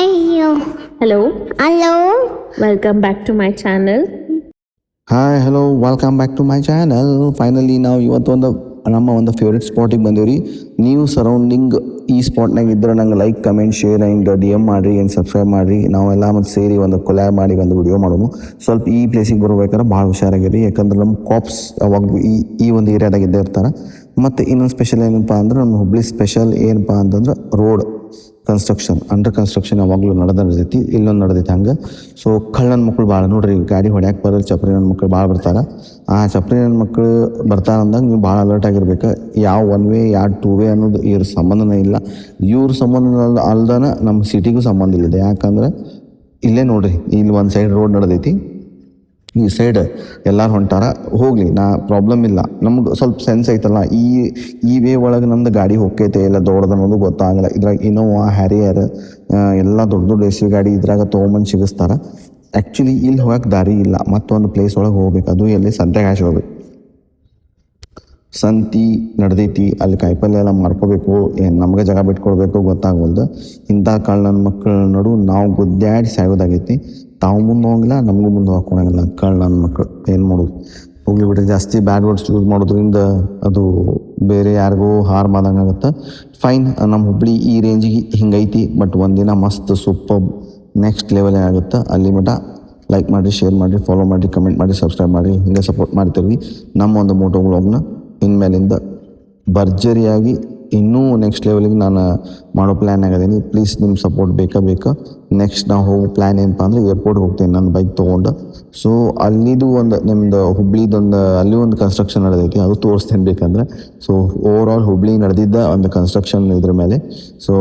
ಅಯ್ಯೋ Hello, hello welcome back to my channel. Hi hello welcome back to my channel. Finally ನಾವು ಇವತ್ತೊಂದು ನಮ್ಮ ಒಂದು ಫೇವ್ರೆಟ್ ಸ್ಪಾಟಿಗೆ ಬಂದೀವಿ. ನೀವು ಸರೌಂಡಿಂಗ್ ಈ ಸ್ಪಾಟ್ನಾಗ ಇದ್ರೆ ನಂಗೆ ಲೈಕ್ ಕಮೆಂಟ್ ಶೇರ್ ಹಿಂಗೆ ಡಿ ಎಮ್ ಮಾಡಿರಿ, ಏನು ಸಬ್ಸ್ಕ್ರೈಬ್ ಮಾಡಿರಿ. ನಾವೆಲ್ಲ ಮತ್ತು ಸೇರಿ ಒಂದು ಕೊಲ್ಯಾಬ್ ಮಾಡಿ ಒಂದು ವಿಡಿಯೋ ಮಾಡೋದು. ಸ್ವಲ್ಪ ಈ ಪ್ಲೇಸಿಗೆ ಬರ್ಬೇಕಾದ್ರೆ ಭಾಳ ಹುಷಾರಾಗಿರಿ, ಯಾಕಂದ್ರೆ ನಮ್ಮ ಕಾಪ್ಸ್ ಯಾವಾಗಲೂ ಈ ಒಂದು ಏರಿಯಾದಾಗ ಇದ್ದೇ ಇರ್ತಾರೆ. ಮತ್ತು ಇನ್ನೊಂದು ಸ್ಪೆಷಲ್ ಏನಪ್ಪ ಅಂದ್ರೆ ನಮ್ಮ ಹುಬ್ಳಿ ಸ್ಪೆಷಲ್ ಏನಪ್ಪ ಅಂತಂದ್ರೆ ರೋಡ್ ಕನ್ಸ್ಟ್ರಕ್ಷನ್, ಅಂಡರ್ ಕನ್ಸ್ಟ್ರಕ್ಷನ್ ಯಾವಾಗಲೂ ನಡೆದೈತಿ, ಇಲ್ಲೊಂದು ನಡೆದೈತಿ ಹಂಗೆ. ಸೊ ಕಳ್ಳನ ಮಕ್ಕಳು ಭಾಳ ನೋಡ್ರಿ, ಗಾಡಿ ಹೊಡ್ಯಾಕೆ ಬರೋದು ಚಪ್ರಿ ನನ್ನ ಮಕ್ಕಳು ಭಾಳ ಬರ್ತಾರೆ. ಆ ಚಪ್ರಿ ನನ್ನ ಮಕ್ಕಳು ಬರ್ತಾರೆ ಅಂದಾಗ ನೀವು ಭಾಳ ಅಲರ್ಟ್ ಆಗಿರ್ಬೇಕು. ಯಾವ ಒನ್ ವೇ ಯಾವ ಟೂ ವೇ ಅನ್ನೋದು ಇವ್ರ ಸಂಬಂಧನೇ ಇಲ್ಲ. ಇವ್ರ ಸಂಬಂಧ ಅಲ್ದನ ನಮ್ಮ ಸಿಟಿಗೂ ಸಂಬಂಧ ಇಲ್ಲಿದೆ. ಯಾಕಂದ್ರೆ ಇಲ್ಲೇ ನೋಡ್ರಿ, ಇಲ್ಲಿ ಒಂದು ಸೈಡ್ ರೋಡ್ ನಡೆದೈತಿ, ಈ ಸೈಡ್ ಎಲ್ಲರೂ ಹೊಂಟಾರ. ಹೋಗಲಿ, ನಾ ಪ್ರಾಬ್ಲಮ್ ಇಲ್ಲ, ನಮ್ಗೆ ಸ್ವಲ್ಪ ಸೆನ್ಸ್ ಐತಲ್ಲ, ಈ ವೇ ಒಳಗೆ ನಮ್ದು ಗಾಡಿ ಹೋಗ್ತೈತೆ ಇಲ್ಲ ದೊಡ್ಡದು ಅನ್ನೋದು ಗೊತ್ತಾಗಲ್ಲ. ಇದ್ರಾಗ ಇನೋವಾ, ಹ್ಯಾರಿಯರ್ ಎಲ್ಲ ದೊಡ್ಡ ದೊಡ್ಡ ಎಸ್ ವಿ ಗಾಡಿ ಇದ್ರಾಗ ತೊಗೊಂಬಂದು ಸಿಗಿಸ್ತಾರೆ. ಆ್ಯಕ್ಚುಲಿ ಇಲ್ಲಿ ಹೋಗಕ್ಕೆ ದಾರಿ ಇಲ್ಲ, ಮತ್ತೊಂದು ಪ್ಲೇಸ್ ಒಳಗೆ ಹೋಗ್ಬೇಕು, ಅದು ಎಲ್ಲಿ ಸಂತೆಗಾಶ್ ಹೋಗ್ಬೇಕು. ಸಂತಿ ನಡೆದೈತಿ, ಅಲ್ಲಿ ಕಾಯಿಪಲ್ಲೆ ಎಲ್ಲ ಮಾರ್ಕೋಬೇಕು, ಏನು ನಮಗೆ ಜಾಗ ಬಿಟ್ಕೊಡ್ಬೇಕು ಗೊತ್ತಾಗಲ್ದು. ಇಂಥ ಕಳ್ಳನ ಮಕ್ಕಳ ನಡು ನಾವು ಗುದ್ದಾಡಿ ಸಾಯೋದಾಗೈತಿ. ತಾವು ಮುಂದೆ ಹೋಗಿಲ್ಲ, ನಮಗೂ ಮುಂದೆ ಹಾಕೋಣಂಗಿಲ್ಲ ಕಳ್ಳನ ಮಕ್ಕಳು. ಏನು ಮಾಡೋದು, ಹೋಗ್ಲಿ ಬಿಟ್ಟರೆ. ಜಾಸ್ತಿ ಬ್ಯಾಡ್ ವರ್ಡ್ಸ್ ಯೂಸ್ ಮಾಡೋದ್ರಿಂದ ಅದು ಬೇರೆ ಯಾರಿಗೂ ಹಾರ್ಮ್ ಆದಂಗೆ ಆಗುತ್ತೆ. ಫೈನ್, ನಮ್ಮ ಹುಬ್ಳಿ ಈ ರೇಂಜಿಗೆ ಹಿಂಗೈತಿ. ಬಟ್ ಒಂದಿನ ಮಸ್ತ್ ಸೂಪರ್ ನೆಕ್ಸ್ಟ್ ಲೆವೆಲ್ ಆಗುತ್ತೆ. ಅಲ್ಲಿ ಮಟ್ಟ ಲೈಕ್ ಮಾಡಿರಿ, ಶೇರ್ ಮಾಡಿರಿ, ಫಾಲೋ ಮಾಡಿರಿ, ಕಮೆಂಟ್ ಮಾಡಿ, ಸಬ್ಸ್ಕ್ರೈಬ್ ಮಾಡಿರಿ, ಹಿಂಗೆ ಸಪೋರ್ಟ್ ಮಾಡ್ತಿರ್ವಿ. ನಮ್ಮ ಒಂದು ಮೋಟೋ ವ್ಲಾಗ್ನ ಇನ್ಮೇಲಿಂದ ಭರ್ಜರಿಯಾಗಿ ಇನ್ನೂ ನೆಕ್ಸ್ಟ್ ಲೆವೆಲಿಗೆ ನಾನು ಮಾಡೋ ಪ್ಲ್ಯಾನ್ ಆಗಿದ್ದೀನಿ. ಪ್ಲೀಸ್ ನಿಮ್ಮ ಸಪೋರ್ಟ್ ಬೇಕಾ. ನೆಕ್ಸ್ಟ್ ನಾವು ಹೋಗೋ ಪ್ಲ್ಯಾನ್ ಏನಪ್ಪ ಅಂದರೆ ಏರ್ಪೋರ್ಟ್ಗೆ ಹೋಗ್ತೀನಿ ನನ್ನ ಬೈಕ್ ತೊಗೊಂಡು. ಸೊ ಅಲ್ಲಿದು ಒಂದು ನಿಮ್ಮದು ಹುಬ್ಳಿದೊಂದು ಅಲ್ಲಿ ಒಂದು ಕನ್ಸ್ಟ್ರಕ್ಷನ್ ನಡೆದೈತಿ, ಅದು ತೋರಿಸ್ತೇನೆ ಬೇಕಂದ್ರೆ. ಸೊ ಓವರ್ ಆಲ್ ಹುಬ್ಳಿ ನಡೆದಿದ್ದ ಒಂದು ಕನ್ಸ್ಟ್ರಕ್ಷನ್ ಇದ್ರ ಮೇಲೆ. ಸೊ